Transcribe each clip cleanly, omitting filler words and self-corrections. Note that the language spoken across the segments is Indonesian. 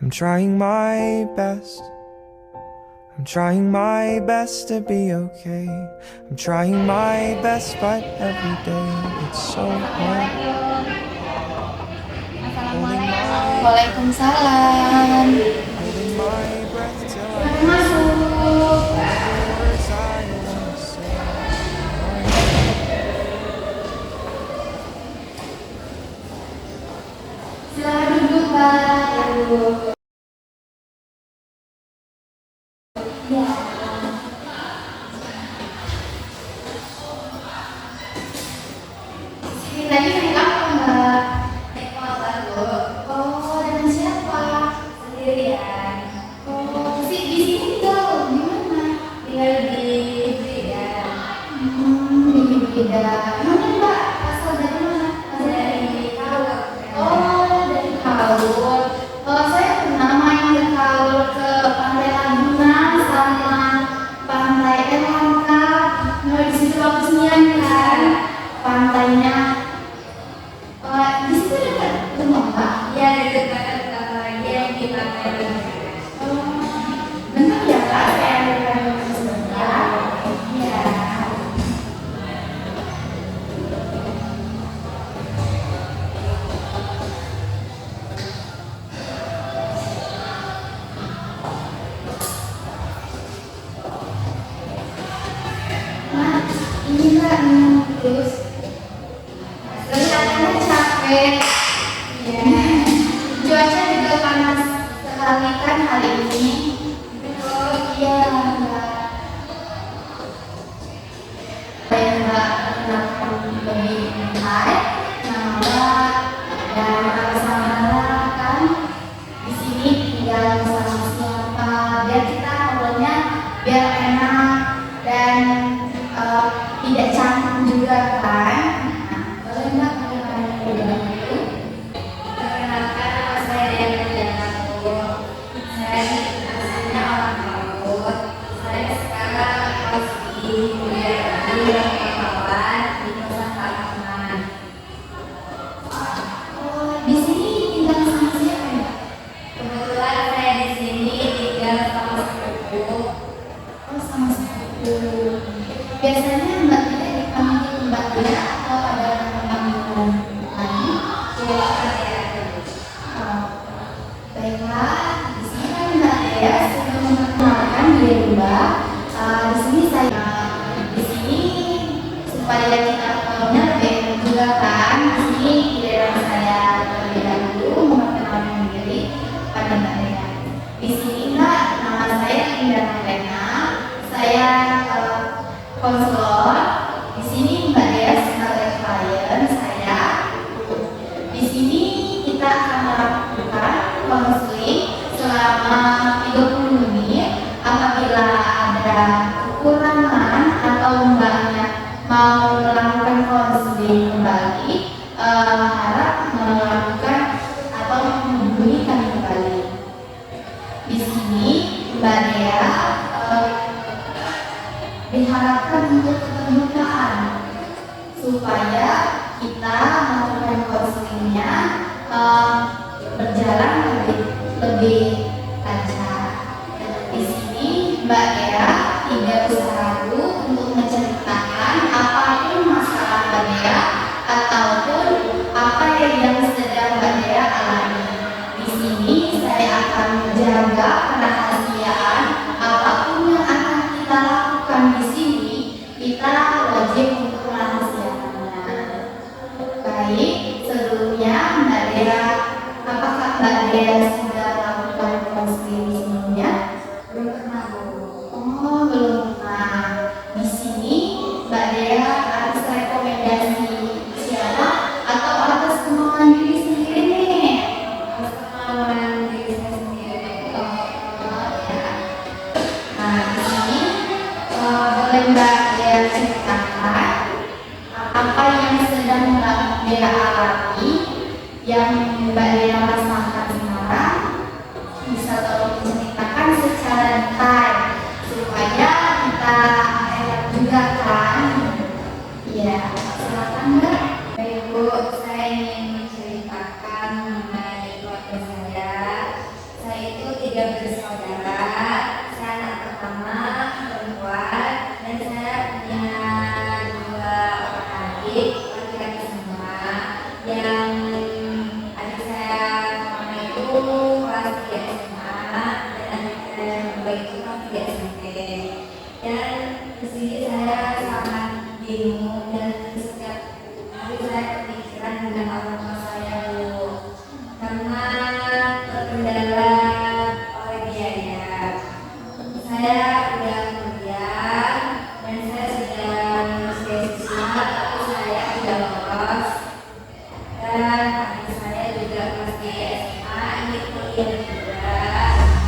I'm trying my best. I'm trying my best to be okay. I'm trying my best, but every day it's so hard. Waalaikumsalam. Holding my breath till I Masuk. the words I wanna say. Silakan duduk, Pak. Ya. Sini tadi naik apa, Mbak? Naik motor, Bu. Oh, dengan siapa? Sendirian. Oh, di sini tinggal di mana? Tinggal di Brida. Di Brida. Mana, Mbak? Asal dari mana? Dari Kaur. Oh, dari Kaur. Oh, saya pernah main ke Kaur, ke Pantai Ragunan sama Pantai Elangka. Nah, di situ waktu senian kan pantainya. Di situ dekat rumah, Pak? Iya, dekat yang di Pantai Elangka. Benar ya, Pak? Saya ada sebentar. Iya. Nah, ini Mbak, terus kelihatannya capek. Ya. Cuaca juga panas sekali kan hari ini. Oh iya, Mbak. Saya Mbak perkenalkan lebih baik. Nama Mbak dan alasan kan di sini tinggal sama siapa. Biar kita ngobrolnya biar enak dan tidak canggung juga kan. Nah, boleh Mbak perkenalkan dulu. Perkenalkan, nama saya Dian Widianto. Saya aslinya orang Kaur. Saya sekarang masih kuliah di Pahlawan di Nusa Kambangan. Oh, di sini tinggal sama siapa ya? Kebetulan saya di sini tinggal sama sepupu. Oh, sama sepupu. Biasanya Mbak Tia dipanggil Mbak Tia atau ada nama panggilan lain? Ya, oh, baiklah. Di sini kan Mbak Tia sudah memperkenalkan diri Mbak. Di sini saya di sini supaya kita tahunya lebih enak juga kan. Di sini giliran saya terlebih dahulu memperkenalkan diri pada Mbak Tia. Di sini Mbak, nama saya Indah Novena. Saya konselor. Di sini Mbak Dea sebagai klien saya. Di sini kita akan melakukan konseling selama 30 menit. Apabila ada kekurangan atau Mbaknya mau melakukan konseling kembali, harap melakukan atau menghubungi kami kembali. Di sini Mbak Dea diharapkan untuk keterbukaan supaya kita melakukan konselingnya berjalan lebih lancar. Di sini Mbak Dea tidak usah ragu untuk menceritakan apapun masalah Mbak Dea ataupun apa yang sedang Mbak Dea alami. Di sini saya akan menjaga kerahasiaan apapun yang akan kita lakukan di sini. Kita wajib untuk merahasiakannya. Baik, sebelumnya Mbak Dea, apakah Mbak Dea sudah melakukan konseling sebelumnya? Belum pernah, Bu. Oh, belum pernah. Di sini Mbak Dea atas rekomendasi siapa atau atas kemauan diri sendiri nih? Atas kemauan diri saya sendiri. Oh, ya. Nah, di sini boleh Mbak Dea ceritakan apa yang sedang Mbak Dea alami, yang Mbak Dea rasakan sekarang. Bisa tolong diceritakan secara detail supaya kita enak juga kan? Iya, silakan Mbak. Baik Bu, saya ingin menceritakan mengenai keluarga saya. Saya SMA ingin kuliah juga,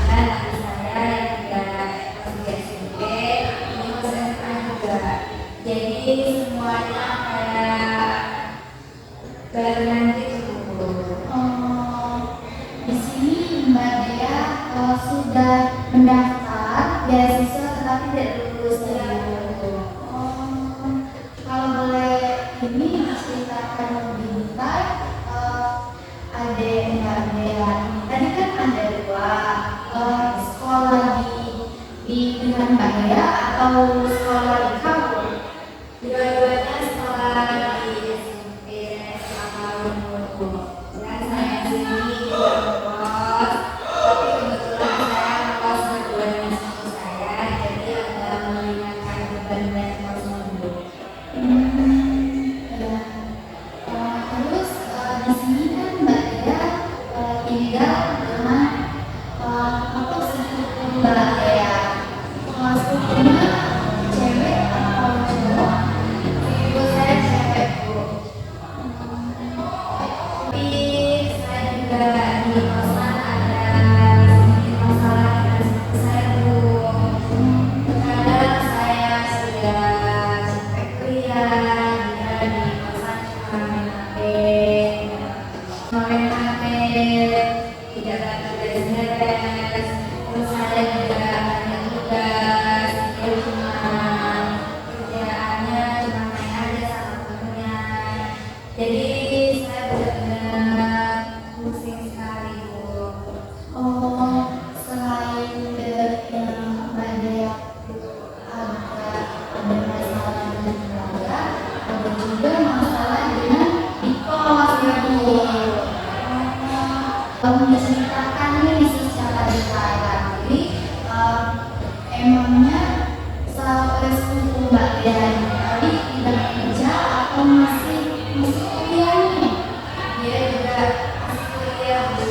dan adik saya yang juga masih SMP ingin masuk SMA juga. Jadi semuanya kayak barengan gitu. Di sini Mbak Dea sudah mendaftar beasiswa tetapi tidak lulus dari kalau boleh ini diceritakan lebih detail, adik Mbak Dea tadi kan ada dua, sekolah di dengan Mbak Dea atau sekolah di kampus? Dua-duanya sekolah di SMP SMA Lumut. Dan saya sendiri lolos, tapi kebetulan saya lolos kedua dengan suku saya, jadi agak meringankan beban dan tersebut. Ya. Terus di sini kan Mbak Dea tinggal dengan apa sepupu Mbak Dea. Sepupunya cewek atau cowok? Ibu saya cewek, Bu. Tapi saya juga di kosan ada sedikit masalah dengan suku saya, Bu. Kadang saya sudah capek kuliah, dia di kosan cuma main HP, tidak dapat beres-beres. Terus saya juga banyak tugas di rumah, kerjaannya cuma main aja sama temennya. Jadi saya benar-benar pusing sekali, Bu. Selain Mbak Dea ada masalah dengan keluarga, ada juga masalah dengan di kos ya, Bu. Menceritakan ini secara detail lagi, emangnya sampai sepupu Mbak Dea ini tadi tidak kerja atau masih kuliah nih? Dia juga masih kuliah, Bu,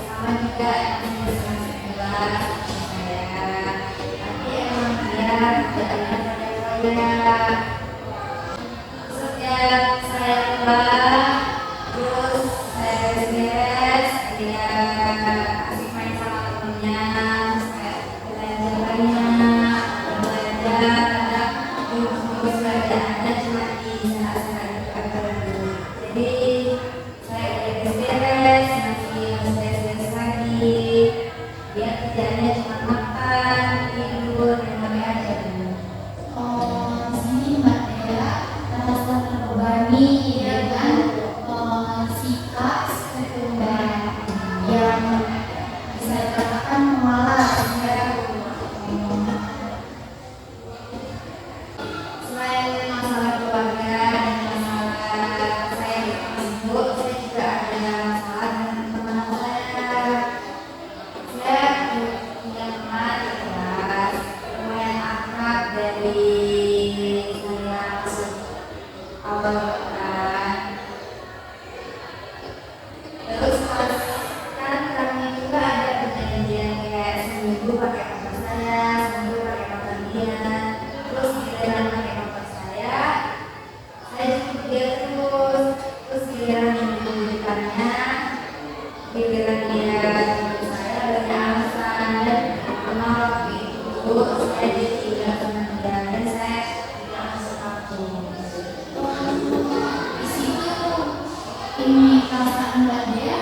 sama juga semester 11 saya. Tapi emang dia tidak ada saya. Setiap saya pulang, terus saya beres-beres, dia asik main sama temennya, kayak belajar banyak, belajar, kadang tugas belajarnya cuma di saat-saat tertentu. Jadi saya beres-beres, masih beres-beres lagi, dia kerjanya cuma makan, tidur, dan main aja. Sini Mbak Dea merasa terbebani dengan sikap sekunder yang bisa dikatakan malas. Selain masalah keluarga dan masalah saya di ibu, saya juga ada masalah dengan teman saya. Saya punya teman di kelas, lumayan akrab dari saya masuk awal kan. Terus kan kami juga ada perjanjian kayak seminggu pakai motor saya, seminggu pakai motor dia. Terus giliran pakai motor saya jemput dia terus. Terus giliran minggu depannya, giliran dia jemput saya dari alasan dan menolak itu, saya ditinggal sama dia dan saya tidak masuk kampus. Di situ ini perasaan Mbak Dea.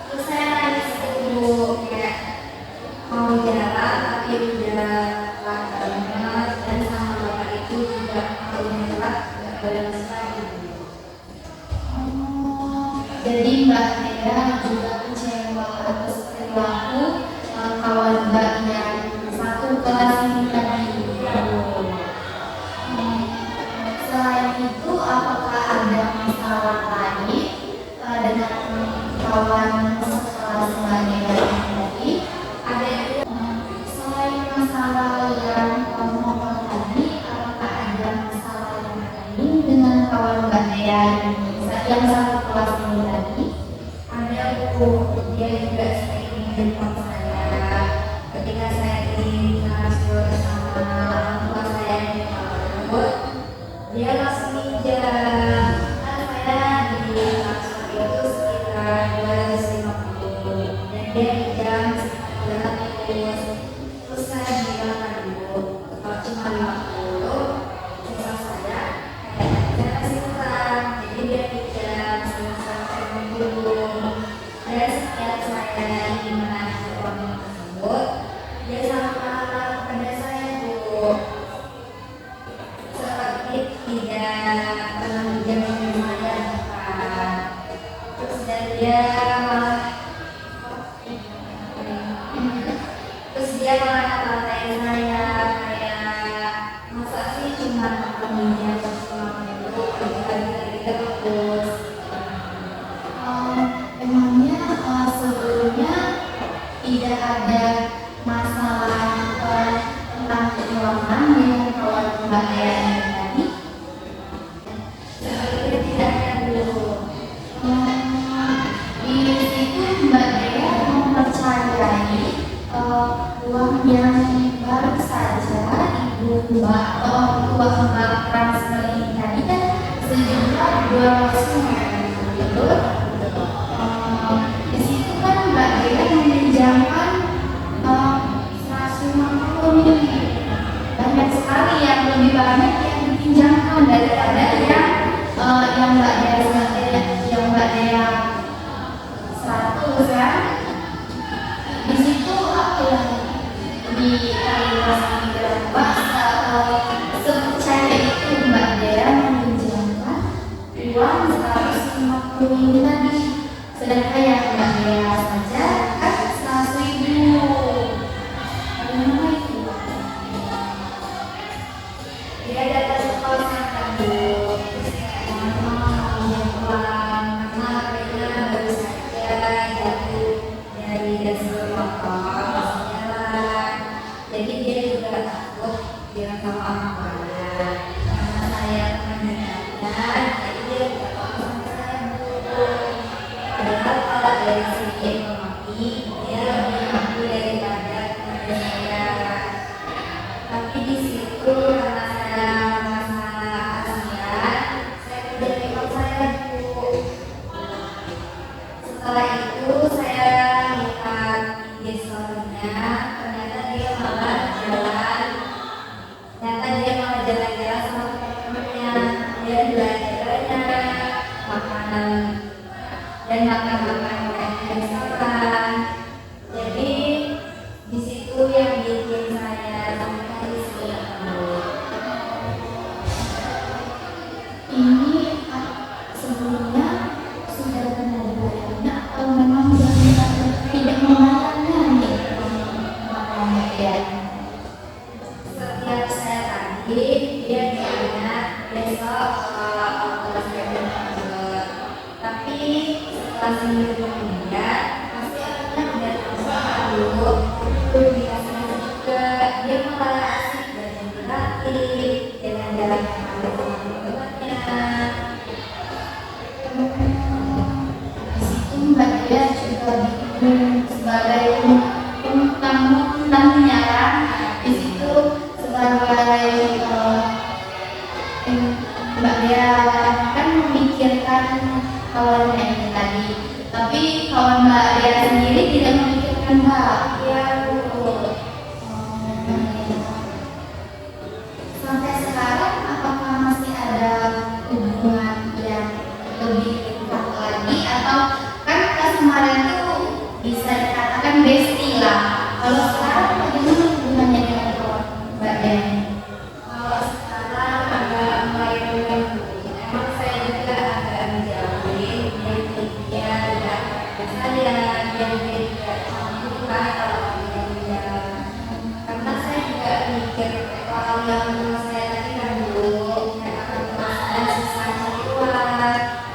Terus saya nangis dulu kayak mau jalan tapi udah telat banget, dan sama bapak itu juga mau telat nggak balance lagi. Jadi Mbak Dea juga kecewa atas perilaku kawan Mbak yang satu kelas ini tadi. Selain itu, apakah ada masalah lain dengan kawan sekelas Mbak Dea ini tadi? Ada selain masalah yang ngomong tadi, apakah ada masalah yang lain dengan kawan Mbak Dea yang satu kelas ini tadi? Ada, Bu. Dia juga sering menelpon saya ketika saya di kasur sama orang tua saya di kampus. Dia langsung minjam, kan saya di kasur itu sekitar 200.000 malah ngata-ngatain saya kayak masa sih cuma peminya cuma dulu pagi-pagi terus. Emangnya sebelumnya tidak ada masalah tentang keuangan dengan kawan Mbak Dea ini tadi? Sebelumnya tidak ada dulu. Di situ Mbak Dea mempercayai uang yang baru saja Ibu Mbak uang Mbak transfer ini tadi kan sejumlah 200 betul? Di situ kan Mbak Dea meminjamkan 150 miliar. Banyak sekali yang lebih banyak yang dipinjamkan daripada yang Mbak Dea 100 kan. Di situ apa yang dikalkulasi berapa sepercaya itu Mbak Dea meminjamkan uang 150 ini tadi, sedangkan yang Mbak Dea saja kan 100.000. Bagaimana itu? Dia datang ke kosan kamu karena baru saja jatuh dari dasar motor jalan, jadi dia juga takut bilang sama orang-orang karena saya menanyakan, jadi dia juga takut sama saya dulu. Padahal kalau dari segi ekonomi dia lebih mampu daripada teman saya, tapi di situ karena saya masalah kasihan, saya kerja di kos saya dulu. Setelah itu saya lihat di story-nya, ternyata dia malah jalan-jalan sama teman-temannya. Dia belajarnya makanan dan makan-makan di restoran. Jadi di situ yang bikin saya sampai tadi ini sebelumnya sudah pernah dibayarnya atau memang tidak membayarnya nih makanya ya. Setiap saya tadi dia bilangnya besok saya berangkat, tapi setelah seminggu kemudian pasti orangnya udah transfer dulu, belum dikasih juga. Dia malah asik belajar gratis, jalan-jalan sama teman-temannya. Di situ Mbak Dea juga sebagai undang-undangnya kan, di situ sebagai Mbak Dea kan memikirkan kawannya ini tadi, tapi kawan Mbak Dea sendiri tidak memikirkan Mbak Dea dulu. Sampai sekarang apakah masih ada hubungan yang lebih dekat lagi, atau kan pas kemarin tuh bisa dikatakan bestie lah, kalau sekarang bagaimana hubungannya dengan kawan Mbak Dea? Kalau sekarang agak mulai mengganggu, emang saya juga agak menjauhin dia tidak saya dia tidak suka kalau dia, karena saya juga mikir kalau yang saya tadi kan dulu saya akan merasa susah cari uang,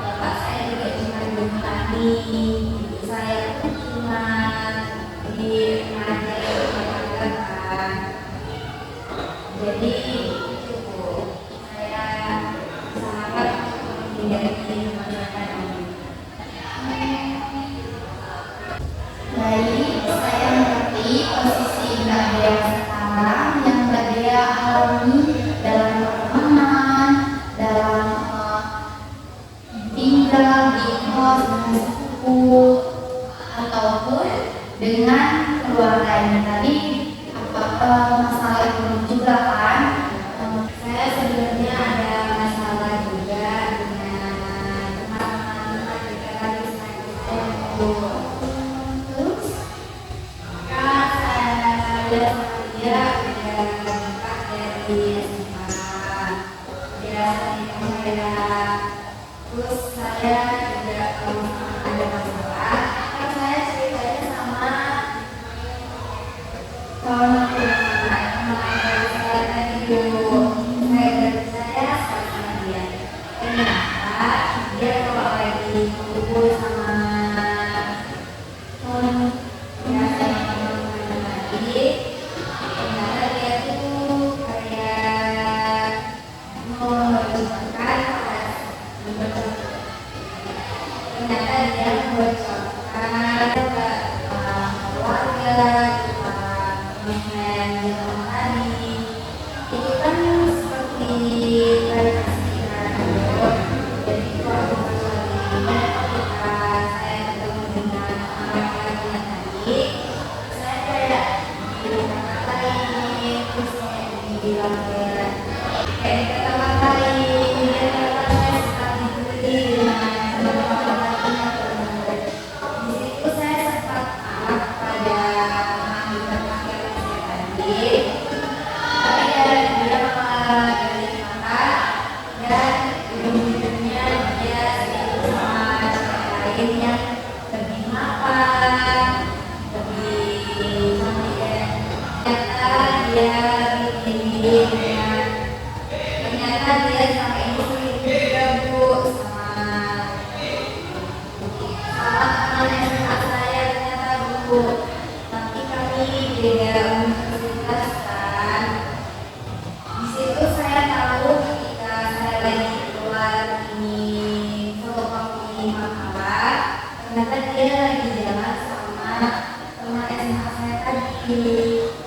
bapak saya juga cuma bertani, ibu saya pun cuma di mana kan. Jadi itu saya sangat menghindari masyarakat ini. Baik, saya mengerti posisi Mbak Dea sekarang yang Mbak Dea alami dalam pertemanan, dalam tinggal di kos dengan sepupu ataupun dengan keluarga ini tadi. Masalah ekonomi juga kan. Saya sebenarnya ada masalah juga dengan teman-teman ketika lagi saya dulu. Terus kan saya dia udah nikah dari SMA, dia nikah saya, terus saya juga ada masalah, kan saya ceritanya sama kawan Bu. Tapi kami beda universitas kan. Di situ saya tahu ketika saya lagi keluar ini fotokopi makalah, ternyata dia lagi jalan sama teman SMA saya tadi.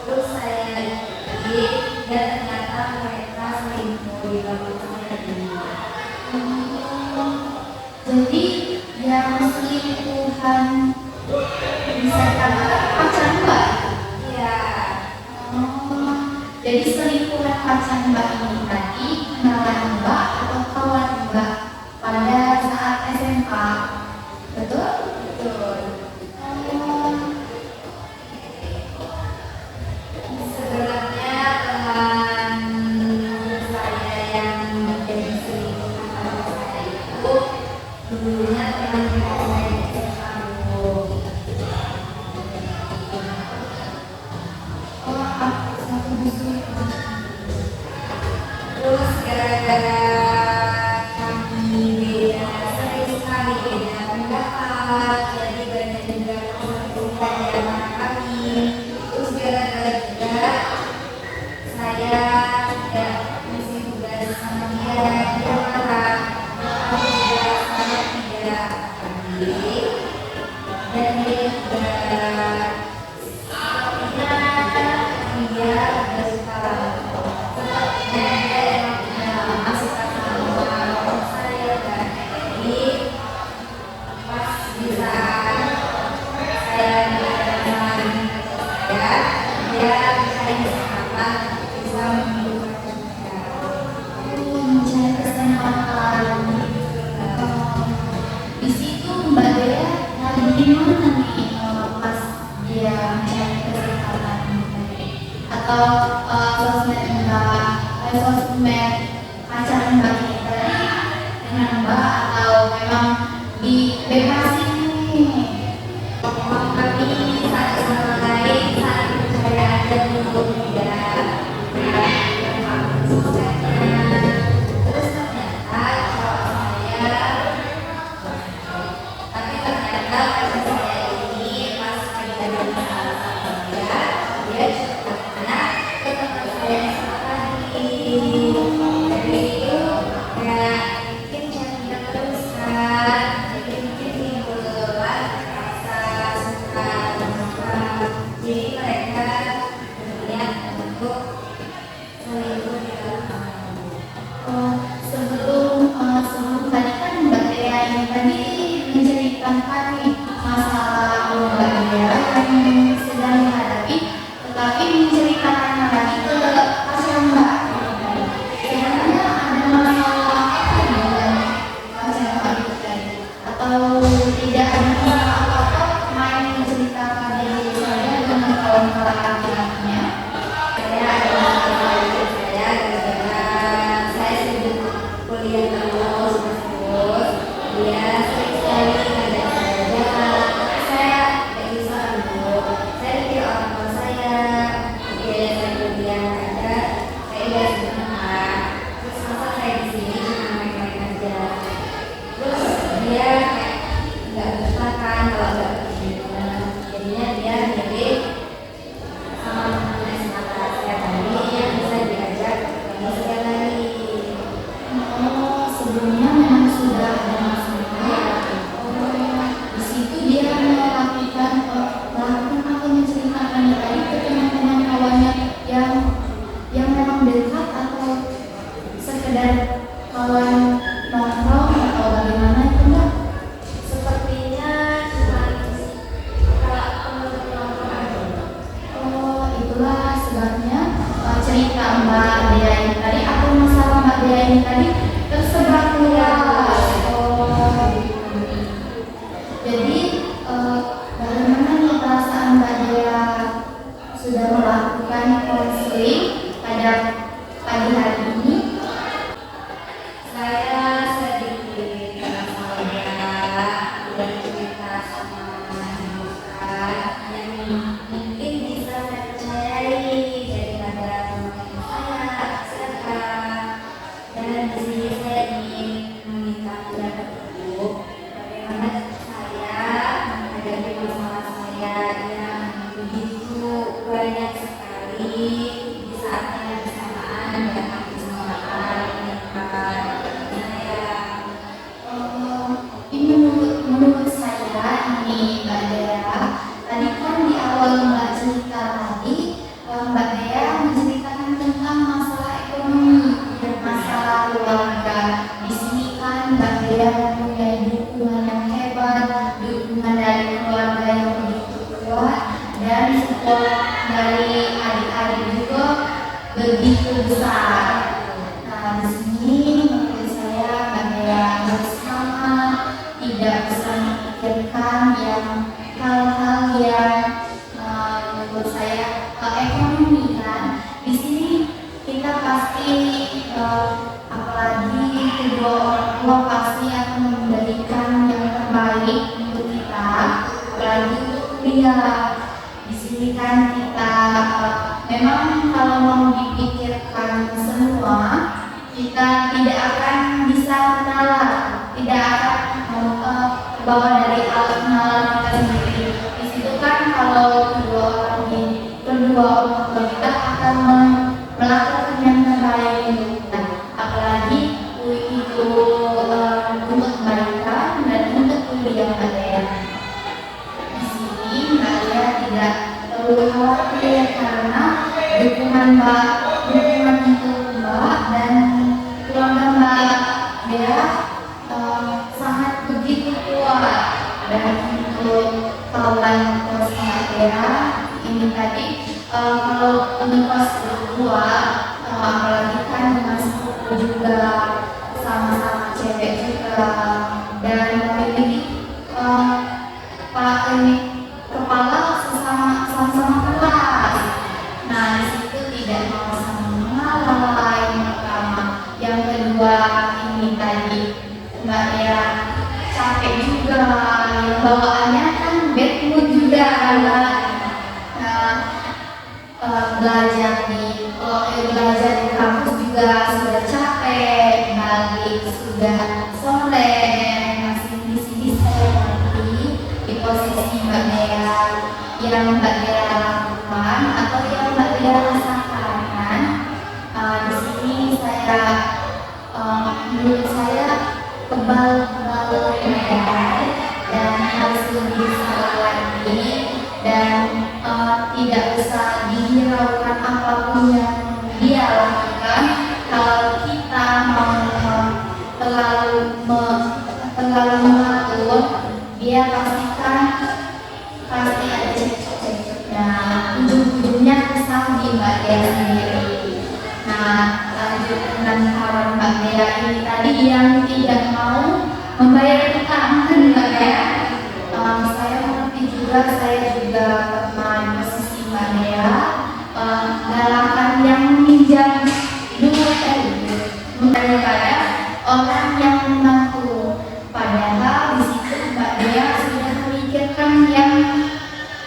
Terus saya ikuti dan ternyata mereka selingkuh di belakang saya tadi. Jadi yang selingkuhan bisa dikatakan pacar Mbak? Iya. Jadi selingkuhan pacar Mbak ini tadi kenalan Mbak atau kawan Mbak pada saat SMA? Betul? Betul. Sebenarnya teman saya yang menjadi selingkuhan pada saya itu dulunya teman saya di SMA. Terus gara-gara kami beda, sering sekali beda pendapat, jadi banyak juga kesulitan di antara kami. Terus gara-gara juga saya tidak mesti tugas sama dia marah, aku juga sangat tidak baik, dan dia juga dia suka masuk sama saya dan jadi pas di saat saya dengan saya dia mencari kesempatan bisa menggunakan saya mencari kesempatan. Di situ Mbak Dea lagi gimana nih pas dia mencari kesempatan atau sosmed pacar Mbak ini tadi dengan Mbak atau memang dibebasin nih? Memang kami satu sama lain saling percaya dan untuk tidak terus ternyata cowok saya tapi ternyata pacar saya ini pas lagi ada masalah sama dia cerita karena ke teman saya dari itu ya mungkin yang terus kan jadi mungkin timbullah rasa suka jadi mereka berniat untuk selingkuh di dalam sebelum tadi kan Mbak Dea ini tadi menceritakan nih masalah Mbak Dea yang sedang dihadapi, tetapi menceritakannya lagi ke pacar Mbak. Sebenarnya ada masalah apa dengan pacar Mbak itu tadi? Atau tidak ada masalah apa-apa main menceritakan diri saya dengan kawan-kawan laki-lakinya? Saya ada masalah dengan saya gara-gara saya sibuk kuliah terus dia sering sekali ngajak saya jalan, saya lagi sibuk, saya pikir awal Mbak cerita tadi, Mbak Dea menceritakan tentang masalah ekonomi dan masalah keluarga. Di sini kan Mbak Dea mempunyai dukungan yang hebat, dukungan dari keluarga yang begitu kuat, dan support dari adik-adik juga begitu besar. Nah, di sini menurut saya Mbak Dea bersama tidak bisa memikirkan yang hal-hal yang menurut saya ekonomi kan. Di sini kita pasti apalagi kedua orang tua pasti akan memberikan yang terbaik untuk kita, apalagi untuk kuliah. Di sini kan kita memang kalau mau dipikirkan semua kita tidak akan bisa menalar, tidak akan bawa dari alat nalar kita sendiri. Di situ kan kalau kedua orang tua kita akan melakukan yang terbaik untuk kita, apalagi itu untuk kebaikan dan untuk kuliah kalian. Di sini kalian tidak perlu khawatir karena dukungan untuk Mbak dan keluarga Mbak Dea sangat begitu kuat. Dan untuk kawan kos Mbak Dea ini tadi kalau untuk kos berdua apalagi kan dengan sepupu juga, sama-sama cewek juga, dan memiliki Pak ini kepala sama-sama kelas. Nah, di situ tidak mau saling mengalah yang pertama. Yang kedua ini tadi Mbak Dea capek juga, yang bawaannya kan bad mood juga belajar di kampus juga sudah capek, balik sudah sore, masih di sini saya lagi di posisi Mbak Dea yang Mbak Dea lakukan atau yang Mbak Dea rasakan kan. Di sini saya menurut saya kebal dan harus lebih sabar lagi dan tidak usah dihiraukan apapun yang dia lakukan. Kalau kita mau terlalu mengatur, dia pasti ada cekcoknya, ujung-ujungnya kesal di Mbak Dea sendiri. Nah, lanjut dengan kawan Mbak Dea ini tadi yang tidak mau membayar utang kan Mbak Dea. Saya mengerti juga, saya juga pernah di posisi Mbak Dea, galakan yang meminjam duit daripada orang yang membantu. Padahal di situ Mbak Dea sudah memikirkan yang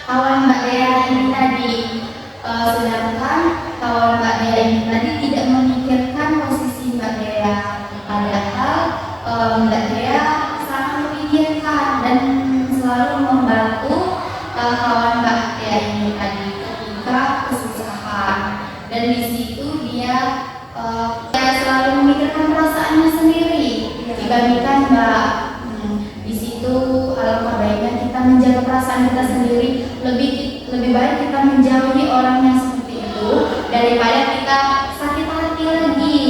kawan Mbak Dea ini tadi, sedangkan kawan Mbak Dea ini tadi tidak memikirkan posisi Mbak Dea. Padahal Mbak Dea sangat memikirkan dan selalu membantu kawan Mbak Dea ini tadi ketika kesusahan, dan di situ dia selalu memikirkan perasaannya sendiri dibandingkan Mbak. Di situ alangkah baiknya kita menjaga perasaan kita sendiri, lebih baik kita menjauhi orang yang seperti itu daripada kita sakit hati lagi.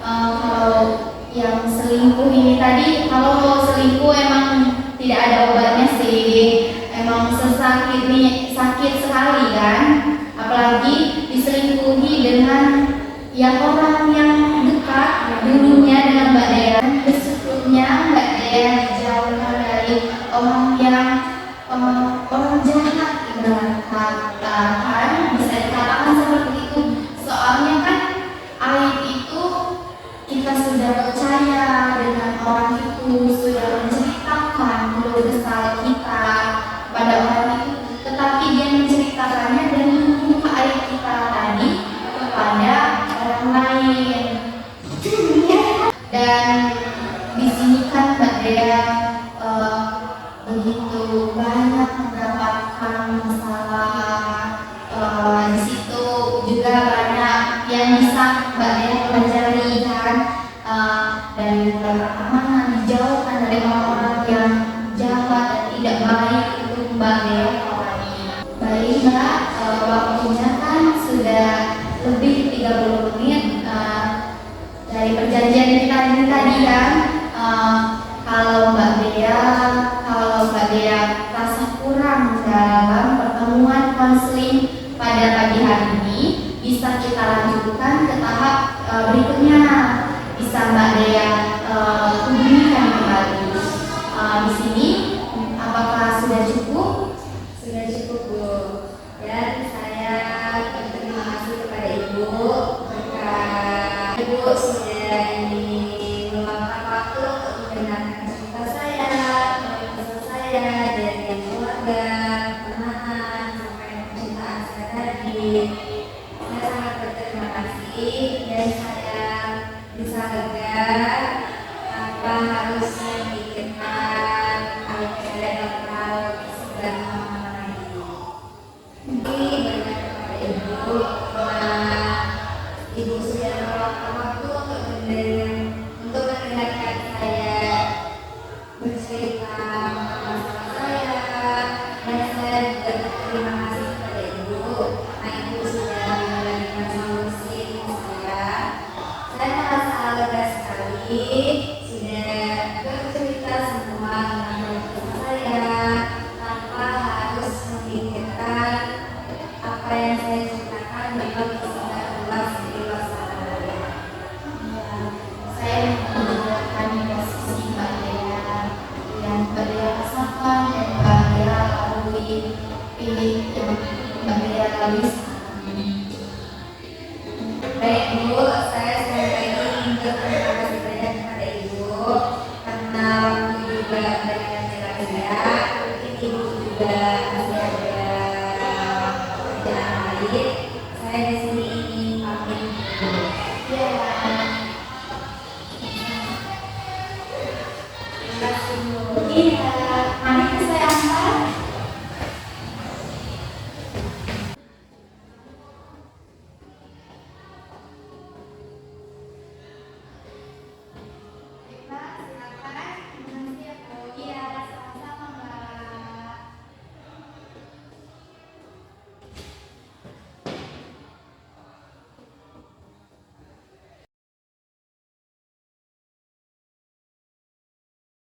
Kalau yang selingkuh ini tadi, kalau selingkuh emang tidak ada obatnya sih, emang sakit sekali kan, apalagi diselingkuhi dengan yang orang yang dekat dulunya dengan Mbak Dea. Bersyukurnya Mbak Dea dijauhkan dari orang yang orang jahat, ibarat kata kan, bisa dikatakan seperti itu. Soalnya kan aib itu kita sudah percaya dengan orang itu, sudah menceritakan keluh kesah kita pada orang itu, tetapi dia menceritakannya dan membuka aib kita tadi kepada orang lain. Dan di sini kan Mbak Dea begitu banyak mendapatkan masalah. Di situ juga banyak yang bisa Mbak Dea pelajari kan, dari pertemanan, dijauhkan dari orang-orang yang jahat dan tidak baik, itu Mbak Dea awali. Baik, Mbak, waktunya kan sudah lebih 30 menit dari perjanjian kita ini tadi kan. Kalau Mbak Dea rasa kurang dalam pertemuan konseling pada pagi hari ini, bisa kita lanjutkan ke tahap berikutnya. Bisa Mbak Dea hubungikan kembali. Di sini apakah sudah cukup? Sudah cukup, Bu. Dan saya berterima kasih kepada Ibu berkat Ibu sudah meluangkan waktu untuk mendengarkan cerita saya, kisah saya dari keluarga, teman, sampai percintaan saya tadi. Saya sangat berterima kasih dan saya bisa lega tanpa harus memikirkan dan hal dan mungkin banyak kepada Ibu karena Ibu sudah meluangkan waktu untuk mendengarkan saya bercerita masalah saya, dan saya juga berterima kasih kepada Ibu karena Ibu sudah memberikan solusi saya. Saya merasa lega sekali sudah bercerita semua tentang kisah saya tanpa harus memikirkan apa yang saya ceritakan memang bisa keluar dari luar sana. Saya mendengarkan posisi Mbak Dea yang Mbak Dea rasakan dan Mbak Dea lalui, yang Mbak Dea lalui